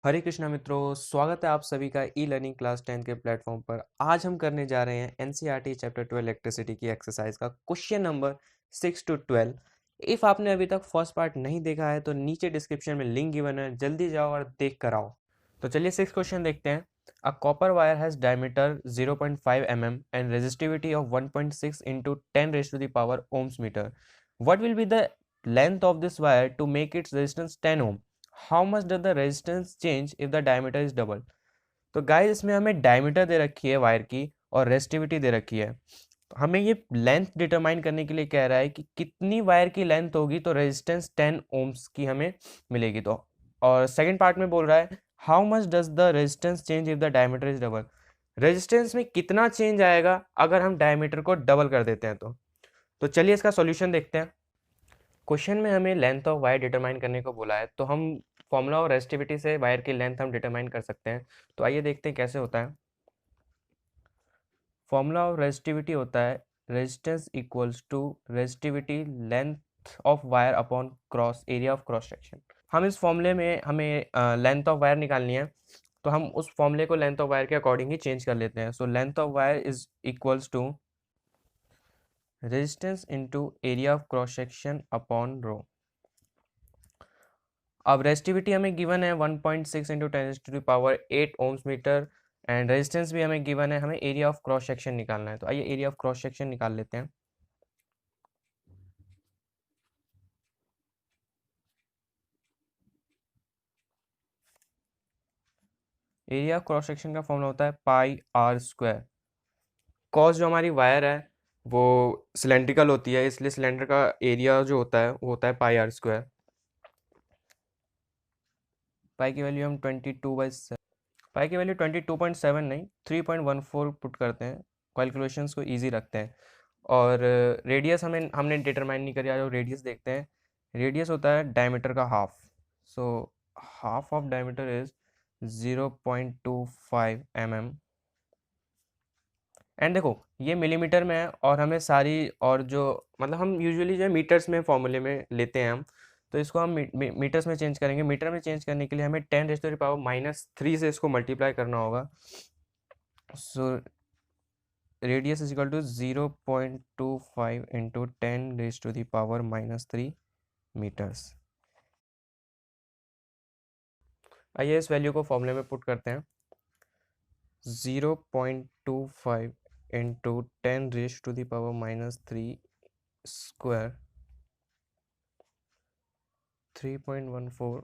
हरे कृष्णा मित्रों, स्वागत है आप सभी का ई लर्निंग क्लास 10 के प्लेटफॉर्म पर। आज हम करने जा रहे हैं एनसीईआरटी चैप्टर 12 इलेक्ट्रिसिटी की एक्सरसाइज का क्वेश्चन नंबर 6 to 12। इफ आपने अभी तक फर्स्ट पार्ट नहीं देखा है तो नीचे डिस्क्रिप्शन में लिंक गिवन है, जल्दी जाओ और देख कर आओ। तो चलिए 6 क्वेश्चन देखते हैं। A copper wire has diameter 0.5 mm and resistivity of 1.6 into 10 raised to the power ohms meter. What will be the length of this wire to make its resistance 10 ohm? How much does the resistance change if the diameter is double. तो guys इसमें हमें diameter दे रखी है wire की और resistivity दे रखी है। हमें ये लेंथ डिटरमाइन करने के लिए कह रहा है कि कितनी वायर की लेंथ होगी तो रेजिस्टेंस 10 ओम्स की हमें मिलेगी। तो और सेकंड पार्ट में बोल रहा है how much does the resistance change if the diameter is double. Resistance में कितना चेंज आएगा अगर हम डायमीटर को डबल कर देते हैं। तो चलिए इसका सॉल्यूशन देखते हैं। क्वेश्चन में हमें लेंथ ऑफ वायर डिटरमाइन करने को बोला है, तो हम फॉर्मूला और रेजिस्टिविटी से वायर की लेंथ हम डिटरमाइन कर सकते हैं। तो आइए देखते हैं कैसे होता है। फॉर्मूला ऑफ रेजिस्टिविटी होता है resistance equals to resistivity length of wire upon cross area of cross section. हम इस फॉर्मूले में हमें लेंथ ऑफ वायर निकालनी है, तो हम उस फॉर्मूले को लेंथ ऑफ वायर के अकॉर्डिंग ही चेंज कर लेते हैं। So length of wire is equals to resistance into area of cross section upon rho. अब रेजिस्टिविटी हमें गिवन है 1.6 into 10⁻⁸ ohms meter and resistance भी हमें गिवन है, हमें एरिया ऑफ क्रॉस सेक्शन निकालना है। तो आइए एरिया ऑफ क्रॉस सेक्शन निकाल लेते हैं। एरिया ऑफ क्रॉस सेक्शन का फॉर्मूला होता है पाई आर स्क्वायर। कॉस जो हमारी वायर है वो सिलेंड्रिकल होती है, इसलिए सिलेंडर का एरिया जो होता है वो होता है पाई आर स्क्वायर। पाई की वैल्यू हम 22/7, पाई की वैल्यू 22.7 नहीं 3.14 पुट करते हैं, कैलकुलेशंस को इजी रखते हैं। और रेडियस हमने डिटरमाइन नहीं करी। आज रेडियस देखते हैं। रेडियस होता है डायमीटर का half. So half of diameter is 0.25 mm। And देखो ये मिलीमीटर में है और हमें सारी और जो मतलब हम यूजुअली जो है मीटर्स में फॉर्मूले में लेते हैं हम, तो इसको हम मीटर्स में चेंज करेंगे। मीटर में चेंज करने के लिए हमें 10⁻³ से इसको मल्टीप्लाई करना होगा। So radius is equal to 0.25 into 10⁻³ meters. आइए इस वैल्यू को फॉर्मूले में पुट करते हैं। 0.25 इंटू 10⁻³ स्क्वायर 3.14।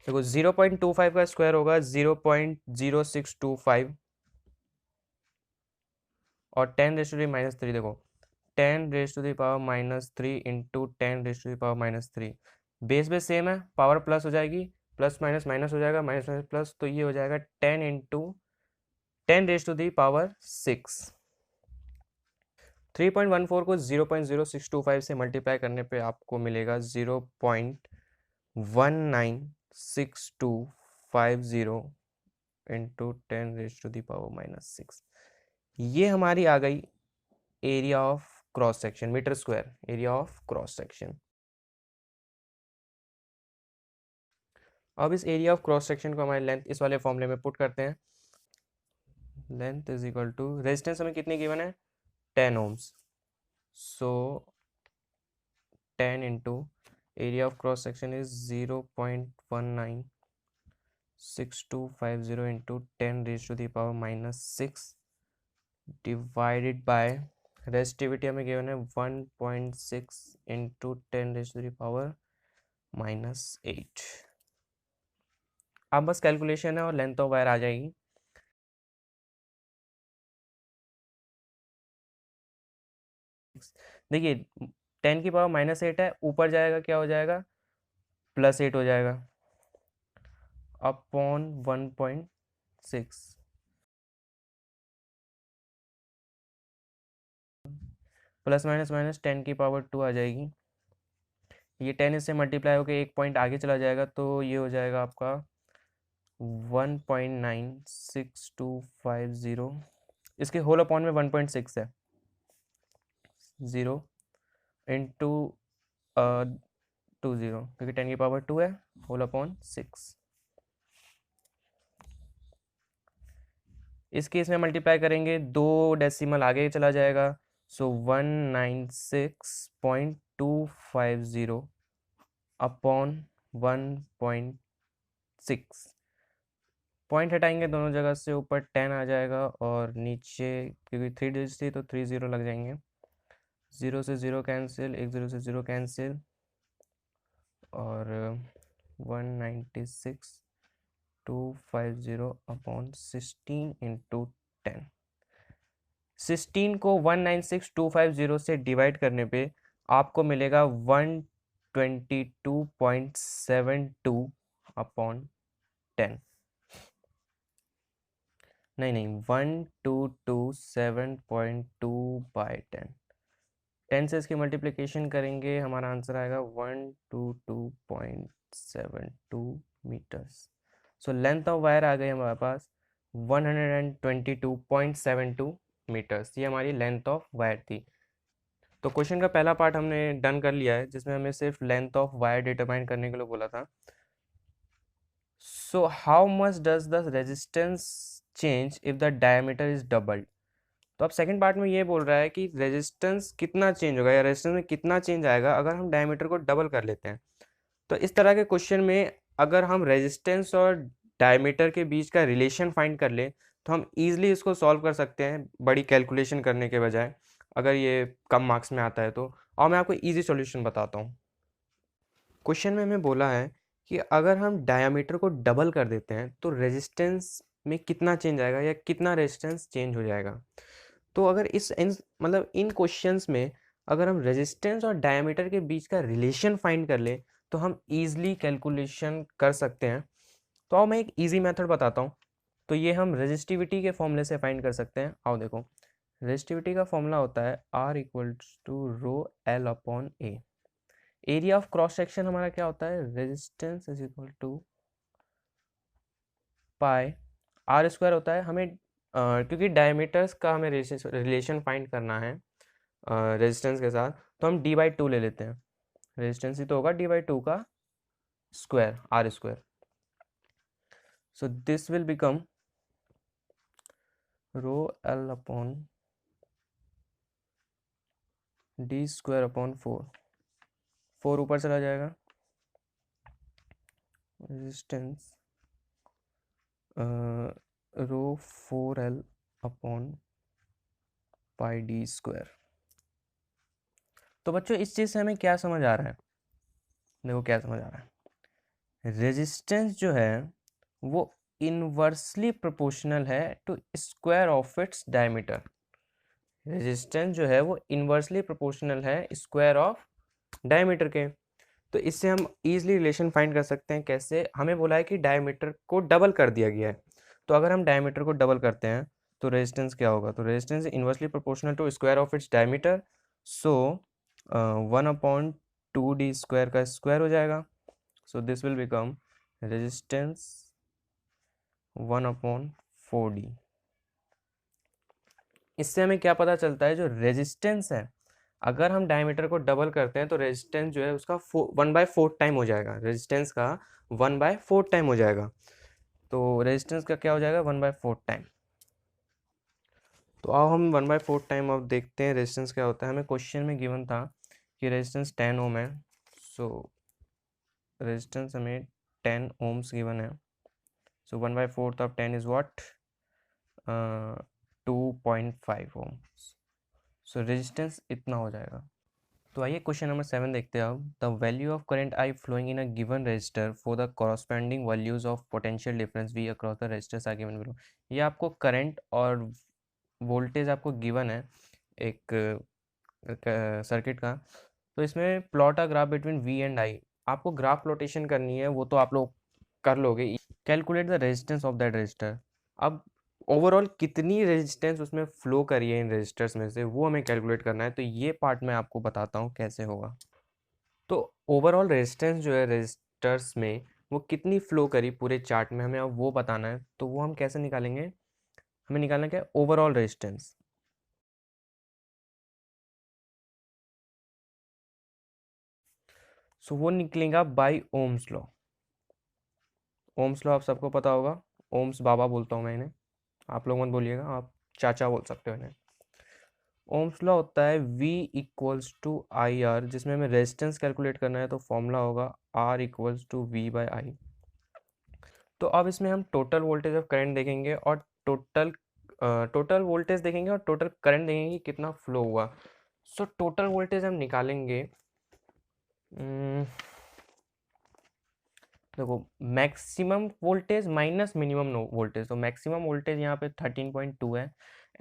देखो 0.25 का स्क्वायर होगा 0.0625 और 10⁻³ देखो 10⁻³ इंटू 10⁻³ बेस सेम है, पावर प्लस हो जाएगी, प्लस माइनस माइनस हो जाएगा, माइनस माइनस प्लस, तो ये हो जाएगा 10 इंटू 10⁻⁶। 3.14 को 0.0625 से मल्टीप्लाई करने पे आपको मिलेगा 0.196250 इंटू 10⁻⁻⁶। ये हमारी आ गई area of cross section, meter square area of cross section. अब इस एरिया ऑफ क्रॉस सेक्शन को हमारे लेंथ इस वाले फॉर्मूले में पुट करते हैं। Length is equal to resistance हमें कितनी गिवन है 10 ohms. So 10 into area of cross section is 0.196250 into 10⁻⁻⁶ divided by resistivity हमें गिवन है 1.6 इंटू 10⁻⁻⁸। अब बस कैलकुलेशन है और लेंथ ऑफ वायर आ जाएगी। देखिए 10⁻⁻8 है, ऊपर जाएगा क्या हो जाएगा +8 हो जाएगा अपॉन 1.6 प्लस माइनस माइनस 10⁻² आ जाएगी। ये 10 इससे मल्टीप्लाई होकर एक पॉइंट आगे चला जाएगा, तो ये हो जाएगा आपका 1.96250। इसके होल अपॉन में 1.6 है, 0 इंटू 20 क्योंकि 10⁻² है, होल अपॉन 6 इस केस में मल्टीप्लाई करेंगे 2 डेसिमल आगे चला जाएगा, सो 196.250 अपॉन 1.6, पॉइंट हटाएंगे दोनों जगह से, ऊपर 10 आ जाएगा और नीचे क्योंकि 3 डिजिट थी तो 3 0 लग जाएंगे, 0 से 0 कैंसिल, एक 0 से 0 कैंसिल, और 196.250 अपॉन 16 इंटू 10। 16 को 196.250 से डिवाइड करने पे आपको मिलेगा 122.72 अपॉन 10। नहीं, 1227.2 बाई 10। 10 से इसकी मल्टीप्लिकेशन करेंगे, हमारा आंसर आएगा 122.72 metres. So length of wire आ गई हमारे पास 122.72 मीटर्स। ये हमारी लेंथ ऑफ वायर थी। तो क्वेश्चन का पहला पार्ट हमने डन कर लिया है, जिसमें हमें सिर्फ लेंथ ऑफ वायर डिटरमाइन करने के लिए बोला था। So how much does the resistance change if the diameter is doubled. तो अब सेकंड पार्ट में ये बोल रहा है कि रेजिस्टेंस कितना चेंज होगा या रेजिस्टेंस में कितना चेंज आएगा अगर हम डायमीटर को डबल कर लेते हैं। तो इस तरह के क्वेश्चन में अगर हम रेजिस्टेंस और डायमीटर के बीच का रिलेशन फाइंड कर ले तो हम ईजिली इसको सॉल्व कर सकते हैं बड़ी कैलकुलेशन करने के बजाय, अगर ये कम मार्क्स में आता है तो। और मैं आपको ईजी सॉल्यूशन बताता हूँ। क्वेश्चन में हमें बोला है कि अगर हम डायमीटर को डबल कर देते हैं तो रेजिस्टेंस में कितना चेंज आएगा या कितना रेजिस्टेंस चेंज हो जाएगा। तो अगर मतलब इन क्वेश्चंस में अगर हम रेजिस्टेंस और डायमीटर के बीच का रिलेशन फाइंड कर ले तो हम इजीली कैलकुलेशन कर सकते हैं। तो आओ मैं एक इजी मेथड बताता हूँ। तो ये हम रेजिस्टिविटी के फॉर्मूले से फाइंड कर सकते हैं। आओ देखो, रेजिस्टिविटी का फॉर्मूला होता है R equals to rho L upon a. Area of cross section हमारा क्या होता है, resistance is equal to pi r square होता है। हमें क्योंकि डायमीटर्स का हमें रिलेशन फाइंड करना है रेजिस्टेंस के साथ, तो हम d/2 ले लेते हैं। रेजिस्टेंस ही तो होगा d/2 का स्क्वायर, r square. So this will become rho L upon d square upon 4 ऊपर चला जाएगा, resistance rho 4L upon pi d square. तो बच्चों इस चीज़ से हमें क्या समझ आ रहा है, देखो क्या समझ आ रहा है। रेजिस्टेंस जो है वो इनवर्सली प्रोपोर्शनल है to square of its diameter. Resistance जो है वो इनवर्सली प्रोपोर्शनल है स्क्वायर ऑफ डायमीटर के। तो इससे हम इजीली रिलेशन फाइंड कर सकते हैं। कैसे, हमें बोला है कि डायमीटर को डबल कर दिया गया है, तो अगर हम डायमीटर को डबल करते हैं तो रेजिस्टेंस क्या होगा, तो resistance inversely proportional to square of its diameter. So 1/2 d square का स्क्वायर हो जाएगा। So this will become resistance 1/4D। इससे हमें क्या पता चलता है, जो रेजिस्टेंस है अगर हम डायमीटर को डबल करते हैं तो रेजिस्टेंस जो है उसका 1/4 टाइम हो जाएगा, रेजिस्टेंस का 1/4 टाइम हो जाएगा। तो रेजिस्टेंस का क्या हो जाएगा, 1/4 टाइम। तो अब हम 1/4 टाइम अब देखते हैं रेजिस्टेंस क्या होता है। हमें क्वेश्चन में गिवन था कि रेजिस्टेंस 10 ओम है। सो रेजिस्टेंस हमें 10 ओम्स गिवन है। So 1/4 of 10 is what, 2.5 ohm. So resistance इतना हो जाएगा। तो आइए क्वेश्चन नंबर 7 देखते हैं अब। The value of current I flowing in a given resistor for the corresponding values of potential difference V across the resistors are given below. ये आपको करंट और वोल्टेज आपको गिवन है एक सर्किट का। तो इसमें plot a graph between V and I. आपको ग्राफ प्लॉटेशन करनी है, वो तो आप लोग कर लोगे। Calculate the resistance of that register. अब ओवरऑल कितनी रेजिस्टेंस उसमें फ्लो करी है इन रेजिस्टर्स में से, वो हमें कैलकुलेट करना है। तो ये पार्ट मैं आपको बताता हूँ कैसे होगा। तो ओवरऑल रेजिस्टेंस जो है रेजिस्टर्स में वो कितनी फ्लो करी पूरे चार्ट में, हमें अब वो बताना है। तो वो हम कैसे निकालेंगे, हमें निकालना क्या है, ओवरऑल रेजिस्टेंस। सो वो निकलेगा by Ohm's law. Ohm's law आप सबको पता होगा, ओम्स बाबा बोलता हूँ मैं इन्हें। आप लोग मत बोलिएगा, आप चाचा बोल सकते हो इन्हें। ओम्स लॉ होता है V equals to I R, जिसमें हमें रेजिस्टेंस कैलकुलेट करना है तो फॉर्मूला होगा R equals to V by I. तो अब इसमें हम टोटल वोल्टेज ऑफ करंट देखेंगे और टोटल वोल्टेज देखेंगे और टोटल करंट देखेंगे कि कितना फ्लो हुआ। सो टोटल वोल्टेज हम निकालेंगे। देखो, maximum voltage minus minimum voltage, तो मैक्सिमम वोल्टेज यहाँ पे 13.2 है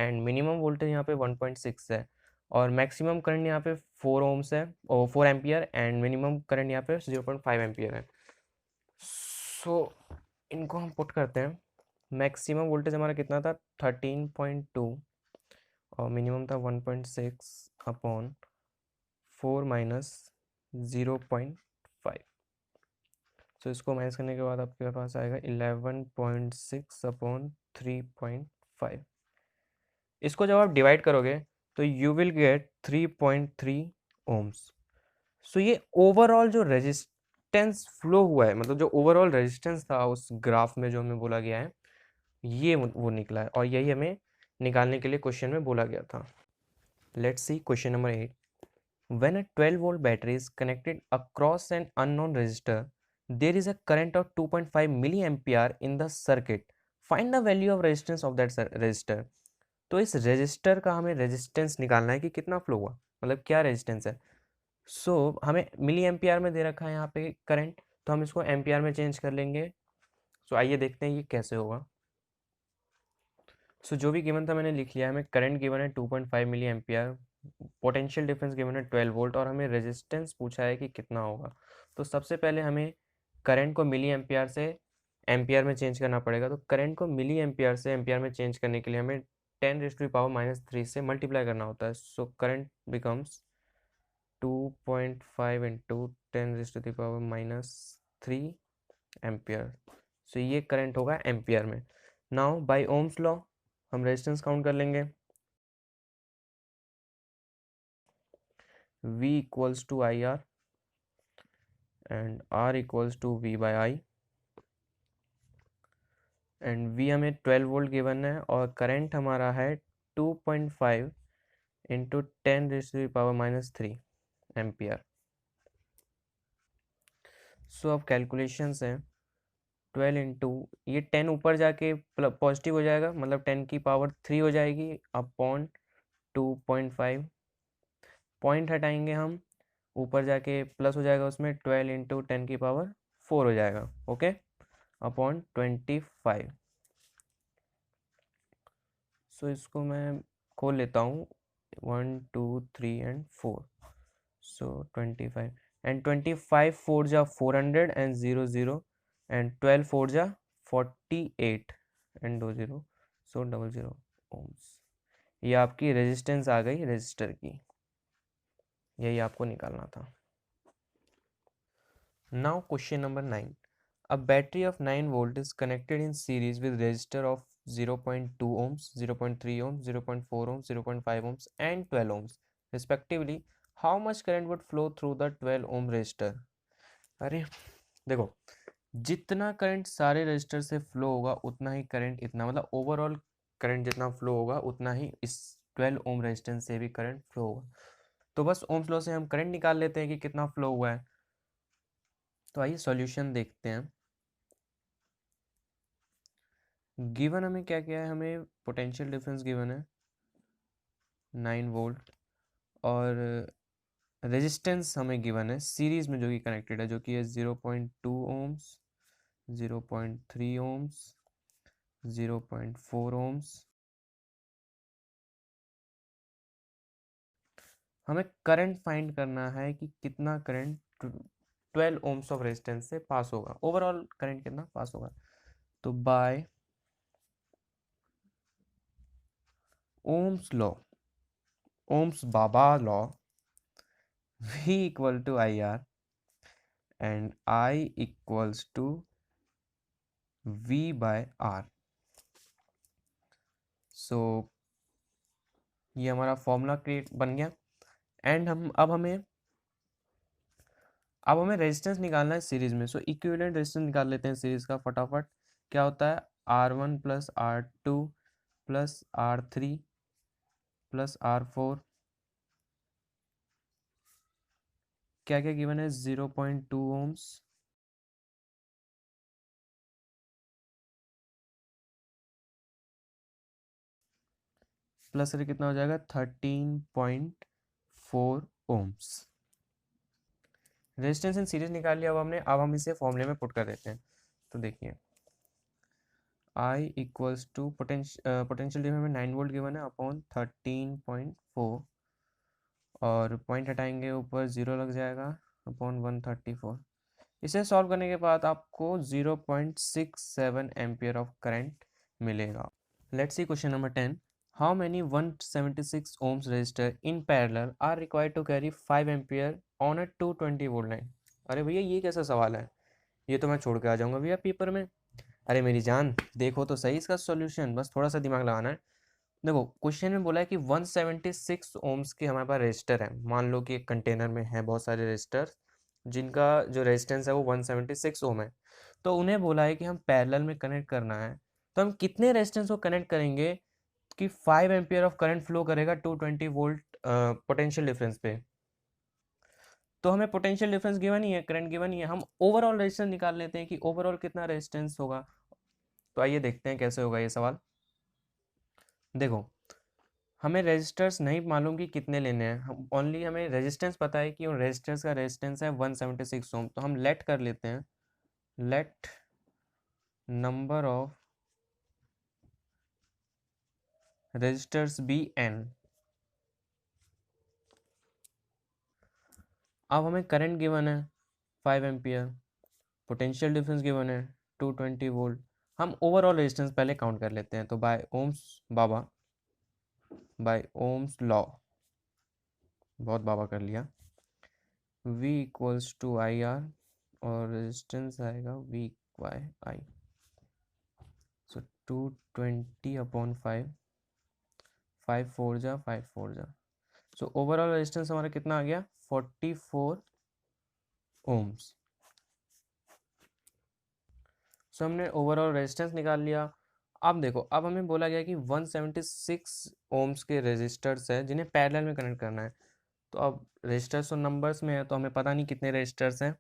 एंड मिनिमम वोल्टेज यहाँ पे 1.6 है, और मैक्सिमम करंट यहाँ पे 4 ओम्स है और 4 एम्पियर, एंड मिनिमम करंट यहाँ पे 0.5 एम्पियर है। सो इनको हम पुट करते हैं। मैक्सिमम वोल्टेज हमारा कितना था 13.2 और मिनिमम था 1.6 अपॉन 4 माइनस 0.5। सो इसको माइनस करने के बाद आपके पास आएगा 11.6 अपॉन 3.5। इसको जब आप डिवाइड करोगे तो यू विल गेट 3.3 ओम्स। सो ये ओवरऑल जो रेजिस्टेंस फ्लो हुआ है, मतलब जो ओवरऑल रेजिस्टेंस था उस ग्राफ में जो हमें बोला गया है, ये वो निकला है और यही हमें निकालने के लिए क्वेश्चन में बोला गया था। Let's see question number 8। When a 12 volt battery is connected across an unknown resistor, there is a current of 2.5 milliampere in the circuit. Find the value of resistance of that resistor. तो इस resistor का हमें resistance निकालना है कि कितना flow हुआ, मतलब क्या रेजिस्टेंस है। हमें मिली एम्पियर में दे रखा है यहाँ पे करंट, तो हम इसको एम्पियर में चेंज कर लेंगे। आइए देखते हैं ये कैसे होगा। जो भी गिवन था मैंने लिख लिया है। हमें करंट गिवन है 2.5 milli ampere, potential difference given है 12 वोल्ट और हमें रेजिस्टेंस पूछा है कि कितना होगा। तो सबसे पहले हमें करंट को मिली एम्पियर से एम्पियर में चेंज करना पड़ेगा। तो करंट को मिली एम्पियर से एम्पियर में चेंज करने के लिए हमें 10 रेज़ टू द पावर -3 से मल्टीप्लाई करना होता है। Current becomes 2.5 into 10 raise to the power -3 ampere. ये करंट होगा एम्पियर में। नाउ बाय ओम्स लॉ हम रेजिस्टेंस काउंट कर लेंगे। V equals to I R and R equals to V by I, and V हमें 12 वोल्ट गिवन है और current हमारा है 2.5 into 10 raise to the power -3 ampere. अब कैलकुलेशंस हैं। 12 इंटू ये 10 ऊपर जाके पॉजिटिव हो जाएगा, मतलब 10 की पावर 3 हो जाएगी अपॉन 2.5। पॉइंट हटाएंगे हम, ऊपर जाके प्लस हो जाएगा, उसमें 12 इंटू 10 की पावर 4 हो जाएगा, ओके, अपॉन 25। इसको मैं खोल लेता हूँ, 1 2 3 एंड 4। 25 एंड 25 4 जा 400 एंड 0 0 एंड 12 4 जा 48 एंड 2 0, 00 ओम्स। ये आपकी रेजिस्टेंस आ गई रेजिस्टर की, यही आपको निकालना था। Now question number 9। A battery of 9 volt is connected in series with resistor of 0.2 ohms, 0.3 ohms, 0.4 ohms, 0.5 ohms and 12 ohms respectively. How much current would flow through the 12 ohm resistor? अरे देखो, जितना current सारे register से flow होगा उतना ही current इतना, मतलब overall current जितना फ्लो होगा उतना ही इस 12 ओम रेजिस्टेंस से भी करंट फ्लो होगा। तो बस ओम्स लॉ से हम करंट निकाल लेते हैं कि कितना फ्लो हुआ है। तो आइए सॉल्यूशन देखते हैं। गिवन हमें क्या क्या है, हमें पोटेंशियल डिफरेंस गिवन है 9 वोल्ट और रेजिस्टेंस हमें गिवन है सीरीज में जो कि कनेक्टेड है, जो कि है 0.2 ओम्स, 0.3 ओम्स, 0.4 ओम्स। हमें करंट फाइंड करना है कि कितना करंट 12 ओम्स ऑफ रेजिस्टेंस से पास होगा, ओवरऑल करंट कितना पास होगा। तो बाय ओम्स लॉ, ओम्स बाबा law, V equal to I R and I equals to V by R। ये हमारा फॉर्मूला क्रिएट बन गया। एंड अब हमें रेजिस्टेंस निकालना है सीरीज में। इक्विवेलेंट रेजिस्टेंस निकाल लेते हैं सीरीज का फटाफट। क्या होता है R1 plus R2 plus R3 plus R4, क्या क्या गिवन है, 0.2 ओम्स प्लस कितना हो जाएगा 13.4 ओम्स। रेजिस्टेंस इन सीरीज निकाल लिया अब हमने, अब हम इसे फॉर्मूले में पुट कर देते हैं। तो देखिए I equals to potential difference में 9 वोल्ट गिवन है अपॉन 13.4, और पॉइंट हटाएंगे ऊपर 0 लग जाएगा अपॉन 134। इसे सॉल्व करने के बाद आपको 0.67 एम्पियर ऑफ करंट मिलेगा। Let's see question number 10। How many 176 ohms resistor in parallel are required to carry 5 ampere on a 220 volt line? अरे भैया ये कैसा सवाल है, ये तो मैं छोड़ के आ जाऊंगा भैया पेपर में। अरे मेरी जान देखो तो सही इसका सॉल्यूशन, बस थोड़ा सा दिमाग लगाना है। देखो क्वेश्चन में बोला है कि 176 ओम्स के हमारे पास रेजिस्टर है। मान लो कि एक कंटेनर में है बहुत सारे रेजिस्टर जिनका जो रेजिस्टेंस है वो 176 ओम है। तो उन्हें बोला है कि हम पैरेलल में कनेक्ट करना है। तो हम कितने रेजिस्टेंस को कनेक्ट करेंगे कि 5 एम्पियर ऑफ करंट फ्लो करेगा 220 वोल्ट पोटेंशियल डिफरेंस पे। तो हमें पोटेंशियल डिफरेंस गिवन ही है, करंट गिवन ही है, हम ओवरऑल रेजिस्टेंस निकाल लेते हैं कि ओवरऑल कितना रेजिस्टेंस होगा। तो आइए देखते हैं कैसे होगा ये सवाल। देखो हमें रेजिस्टर्स नहीं मालूम कि कितने लेने हैं, हम ओनली हमें रेजिस्टेंस पता है कि उन रेजिस्टर्स का रेजिस्टेंस है 176 ओम। तो हम लेट कर लेते हैं, let number of resistors be n. अब हमें करंट गिवन है 5 एम्पियर, पोटेंशियल डिफरेंस गिवन है 220 वोल्ट। हम ओवरऑल रेजिस्टेंस पहले काउंट कर लेते हैं। तो बाय ओम्स बाबा, बाय ओम्स लॉ, बहुत बाबा कर लिया, V equals to I R, और रेजिस्टेंस आएगा V by I. So 220 upon 5, 5 4 जा 5 4 जा, सो ओवरऑल रेजिस्टेंस हमारा कितना आ गया 44 ओम्स। सो हमने ओवरऑल रेजिस्टेंस निकाल लिया। अब देखो अब हमें बोला गया कि 176 ओम्स के रेजिस्टर्स है जिन्हें पैरेलल में कनेक्ट करना है। तो अब रेजिस्टर्स तो नंबर्स में है तो हमें पता नहीं कितने रेजिस्टर्स हैं।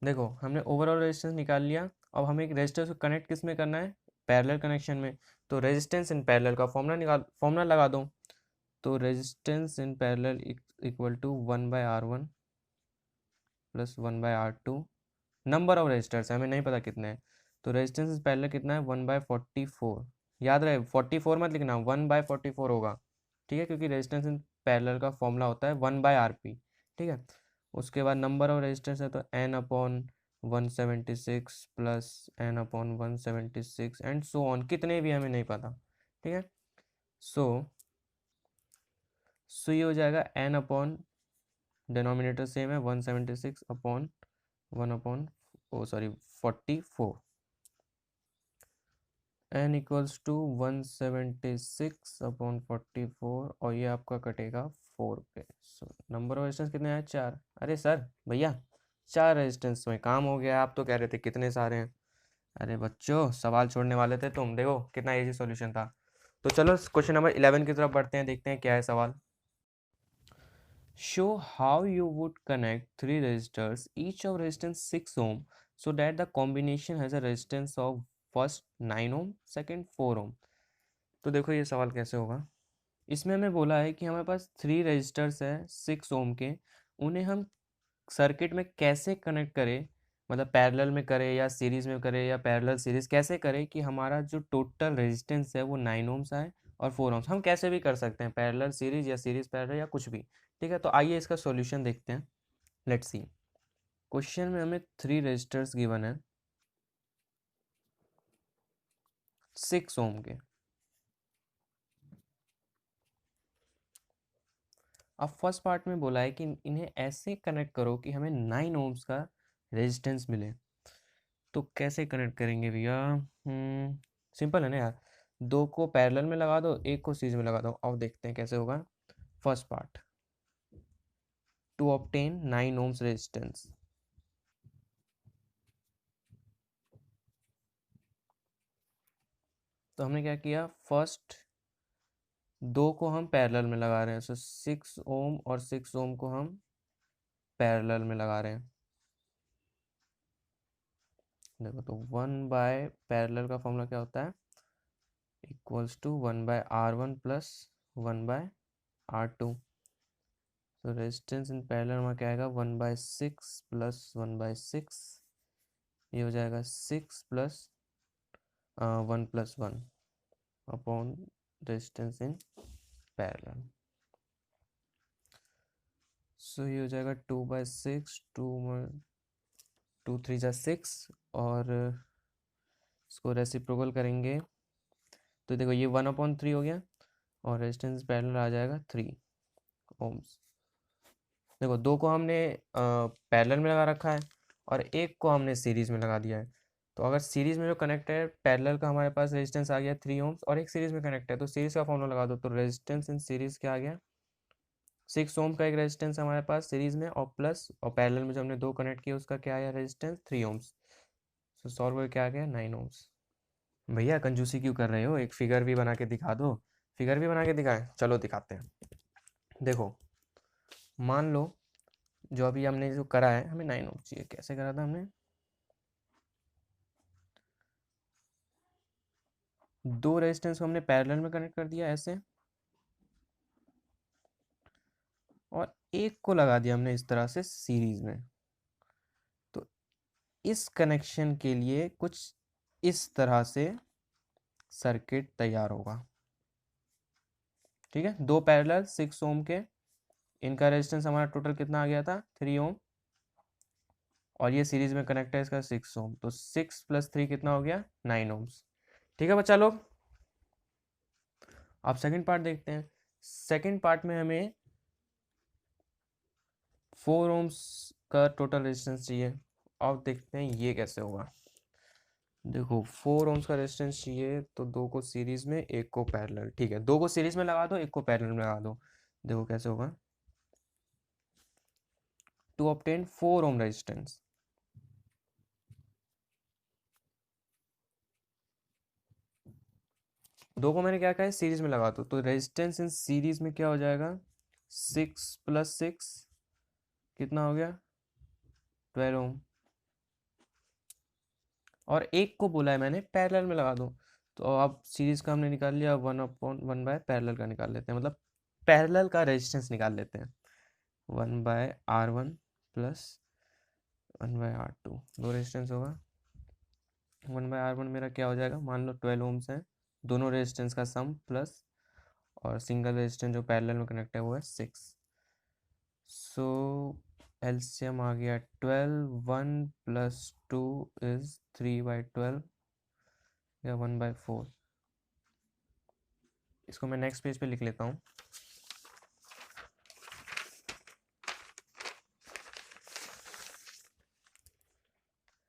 देखो हमने ओवरऑल रेजिस्टेंस निकाल लिया। अब हमें एक रेजिस्टर को कनेक्ट किस में करना है, पैरेलल कनेक्शन में। तो रेजिस्टेंस इन पैरेलल का फॉर्मूला लगा दो। तो resistance in parallel equal to 1/R1 plus 1/R2। Number of resistors है हमें नहीं पता कितने हैं। तो रेजिस्टेंस इन पैरेलल कितना है 1/44। याद रहे 44 मत लिखना, 1/44 होगा, ठीक है, क्योंकि रेजिस्टेंस इन पैरेलल का फॉर्मूला होता है 1/RP, ठीक है। उसके बाद नंबर ऑफ रेजिस्टर्स है तो n upon 176 plus n upon 176 and so on, कितने भी हमें नहीं पता, ठीक है। सो ये हो जाएगा n अपॉन, डिनोमिनेटर सेम है 176 upon 1 upon O sorry 44, n equals to 176 upon 44, और ये आपका कटेगा 4 पे। सो नंबर ऑफ रेजिस्टेंस कितने हैं 4। अरे सर भैया 4 रेजिस्टेंस में काम हो गया, आप तो कह रहे थे कितने सारे हैं। अरे बच्चों सवाल छोड़ने वाले थे तुम, देखो कितना इजी सॉल्यूशन था। तो चलो क्वेश्चन नंबर 11 की तरफ बढ़ते हैं, देखते हैं क्या है सवाल। Show how you would connect 3 resistors, each of resistance 6 ohm, so that the combination has a resistance of first 9 ohm, second 4 ohm. तो देखो ये सवाल कैसे होगा। इसमें हमें बोला है कि हमारे पास 3 रेजिस्टर्स है 6 ओम के, उन्हें हम सर्किट में कैसे कनेक्ट करें, मतलब पैरेलल में करें या सीरीज में करें या पैरेलल सीरीज कैसे करें कि हमारा जो टोटल रेजिस्टेंस है वो 9 ओम्स आए और 4 ओम्स। हम कैसे भी कर सकते हैं, पैरेलल सीरीज या सीरीज पैरेलल या कुछ भी, ठीक है। तो आइए इसका सॉल्यूशन देखते हैं। लेट्स सी, क्वेश्चन में हमें 3 रेजिस्टर्स गिवन है 6 ओम के। अब फर्स्ट पार्ट में बोला है कि इन्हें ऐसे कनेक्ट करो कि हमें 9 ओम्स का रेजिस्टेंस मिले। तो कैसे कनेक्ट करेंगे भैया, सिंपल है ना यार, 2 को पैरेलल में लगा दो, 1 को सीरीज में लगा दो। अब देखते हैं कैसे होगा। First part, to obtain 9 ohms resistance, तो हमने क्या किया, फर्स्ट दो को हम पैरेलल में लगा रहे हैं, सो 6 ओम और 6 ओम को हम पैरेलल में लगा रहे हैं। देखो तो 1 बाय पैरेलल का फॉर्मूला क्या होता है, equals to 1/R1 plus 1/R2। तो रेजिस्टेंस इन पैरेलल में क्या आएगा, 1/6 प्लस 1/6, ये हो जाएगा 6 plus 1 + 1 upon resistance in parallel. So ये हो जाएगा 2/6, 2 3 जा 6, और इसको रेसिप्रोकल करेंगे तो देखो ये 1/3 हो गया, और रेजिस्टेंस पैरेलल आ जाएगा 3 ओम्स। देखो दो को हमने पैरेलल में लगा रखा है और एक को हमने सीरीज में लगा दिया है। तो अगर सीरीज में जो कनेक्ट है पैरेलल का, हमारे पास रेजिस्टेंस आ गया 3 ओम्स, और एक सीरीज में कनेक्ट है, तो सीरीज का फॉर्मूला लगा दो। तो रेजिस्टेंस इन सीरीज क्या आ गया, 6 ओम का एक रेजिस्टेंस हमारे पास सीरीज में, और प्लस और पैरेलल में जो हमने दो कनेक्ट किया उसका क्या आया रेजिस्टेंस, 3 ओम्स। तो सॉल्व करके क्या आ गया, 9 ओम्स। भैया कंजूसी क्यों कर रहे हो, एक फिगर भी बना के दिखा दो। फिगर भी बना के दिखाएं, चलो दिखाते हैं। देखो मान लो जो अभी हमने जो करा है, हमें 9 ओम चाहिए, कैसे करा था हमने, दो रेजिस्टेंस को हमने पैरेलल में कनेक्ट कर दिया ऐसे, और एक को लगा दिया हमने इस तरह से सीरीज में। तो इस कनेक्शन के लिए कुछ इस तरह से सर्किट तैयार होगा। ठीक है, दो पैरेलल 6 ओम के, इनका रेजिस्टेंस हमारा टोटल कितना आ गया था, 3 ओम, और ये सीरीज में कनेक्ट है इसका 6 ओम, तो 6 + 3 कितना हो गया, 9 ओम्स। ठीक है बच्चा लोग, अब सेकंड पार्ट देखते हैं। सेकंड पार्ट में हमें 4 ओम्स का टोटल रेजिस्टेंस चाहिए। अब देखते हैं ये कैसे होगा। देखो 4 ओम्स का रेजिस्टेंस चाहिए, तो दो को सीरीज में एक को पैरेलल, ठीक है, दो को सीरीज में लगा दो एक को पैरेलल में लगा दो। देखो कैसे होगा, टू ऑब्टेन 4 ओम रेजिस्टेंस, दो को मैंने क्या कहा है, सीरीज में लगा दो, तो रेजिस्टेंस इन सीरीज में क्या हो जाएगा, 6 + 6 कितना हो गया, 12 ओम। और एक को बोला है मैंने पैरेलल में लगा दो, तो अब सीरीज का हमने निकाल लिया, 1/1 का निकाल लेते हैं, मतलब पैरेलल का रेजिस्टेंस निकाल लेते हैं। 1/R1 प्लस 1/R2, दो रेजिस्टेंस होगा। 1/R1 मेरा क्या हो जाएगा, मान लो 12 ओम्स है, दोनों रेजिस्टेंस का सम प्लस, और सिंगल रेजिस्टेंस जो पैरेलल में कनेक्ट है वो है 6। सो एलसीएम आ गया 12, 1 + 2 इज 3/12 या 1/4। इसको मैं नेक्स्ट पेज पे लिख लेता हूँ।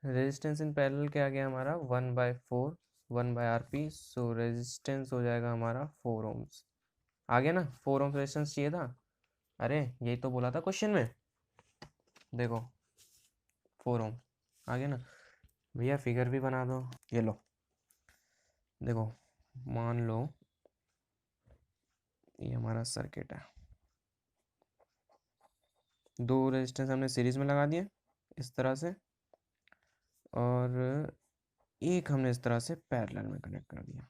रेजिस्टेंस इन पैरेलल क्या आ गया हमारा, 1/4, 1/RP, सो रेजिस्टेंस हो जाएगा हमारा 4 ओम्स। आ गया ना, 4 ओम्स रेजिस्टेंस चाहिए था, अरे यही तो बोला था क्वेश्चन में, देखो 4 ओम आ गया ना। भैया फिगर भी बना दो, ये लो, देखो मान लो ये हमारा सर्किट है, दो रेजिस्टेंस हमने सीरीज में लगा दिए इस तरह से, और एक हमने इस तरह से पैरेलल में कनेक्ट कर दिया।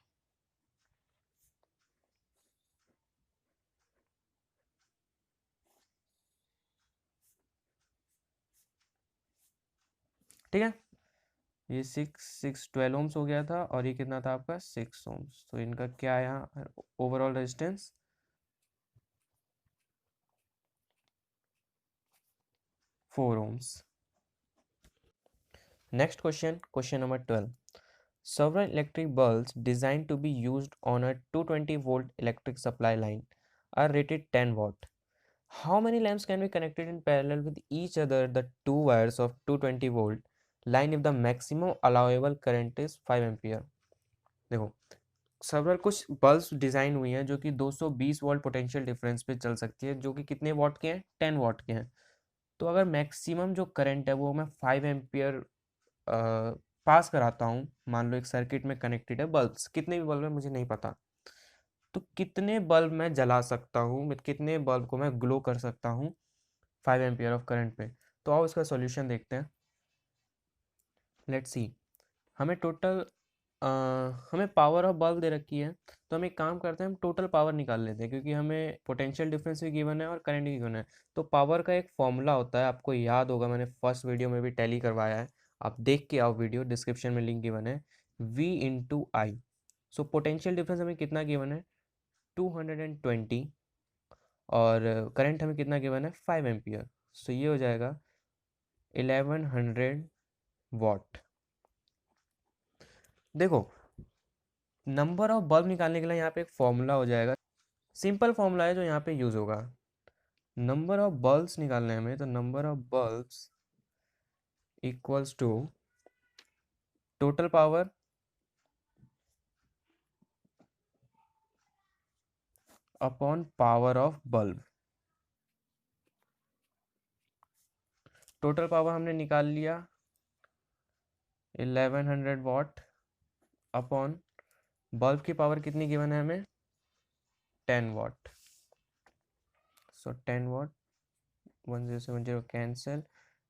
ठीक है, ये 12 ओम्स हो गया था, और ये कितना था आपका 6 ओम्स, तो इनका क्या आया overall resistance, 4 ohms. Next question, question number 12। Several electric bulbs designed to be used on a 220-volt electric supply line are rated 10 watt. How many lamps can be connected in parallel with each other the two wires of 220-volt line if the maximum allowable current is 5 ampere? देखो several कुछ bulbs design हुई हैं जो कि 220 volt potential difference पे चल सकती है, जो कि कितने वॉट के हैं, 10 वॉट के हैं। तो अगर मैक्सिमम जो करंट है वो मैं 5 एम्पियर पास कराता हूँ, मान लो एक सर्किट में कनेक्टेड है बल्ब्स, कितने भी बल्ब है मुझे नहीं पता, तो कितने बल्ब मैं जला सकता हूँ, कितने बल्ब को मैं ग्लो कर सकता हूँ 5 एम्पियर ऑफ करंट पे। तो आओ इसका सॉल्यूशन देखते हैं। लेट्स सी, हमें टोटल हमें पावर ऑफ बल्ब दे रखी है, तो हम एक काम करते हैं, हम टोटल पावर निकाल लेते हैं, क्योंकि हमें पोटेंशियल डिफरेंस भी गिवन है और करंट भी गिवन है। तो पावर का एक फॉर्मूला होता है, आपको याद होगा, मैंने फर्स्ट वीडियो में भी टैली करवाया है, आप देख के आओ वीडियो, डिस्क्रिप्शन में लिंक गिवन है, V इंटू आई। सो पोटेंशियल डिफरेंस हमें कितना गिवन है, 220, और करंट हमें कितना गिवन है, 5 एम्पियर। सो ये हो जाएगा 1100 वॉट। देखो, नंबर ऑफ बल्ब निकालने के लिए यहाँ पे एक फॉर्मूला हो जाएगा, सिंपल फॉर्मूला है जो यहाँ पे यूज होगा। नंबर ऑफ बल्ब्स निकालने हमें, तो number of bulbs equals to total power upon power of bulb. Total power हमने निकाल लिया 1100 वॉट, अपॉन बल्ब की पावर कितनी गिवन है हमें, 10 watt. So 10 watt, 1070 cancel,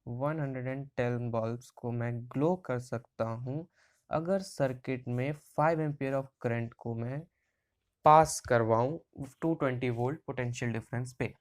110 bulbs को मैं ग्लो कर सकता हूँ अगर सर्किट में 5 एम्पियर ऑफ करंट को मैं पास करवाऊँ 220 वोल्ट पोटेंशियल डिफरेंस पे।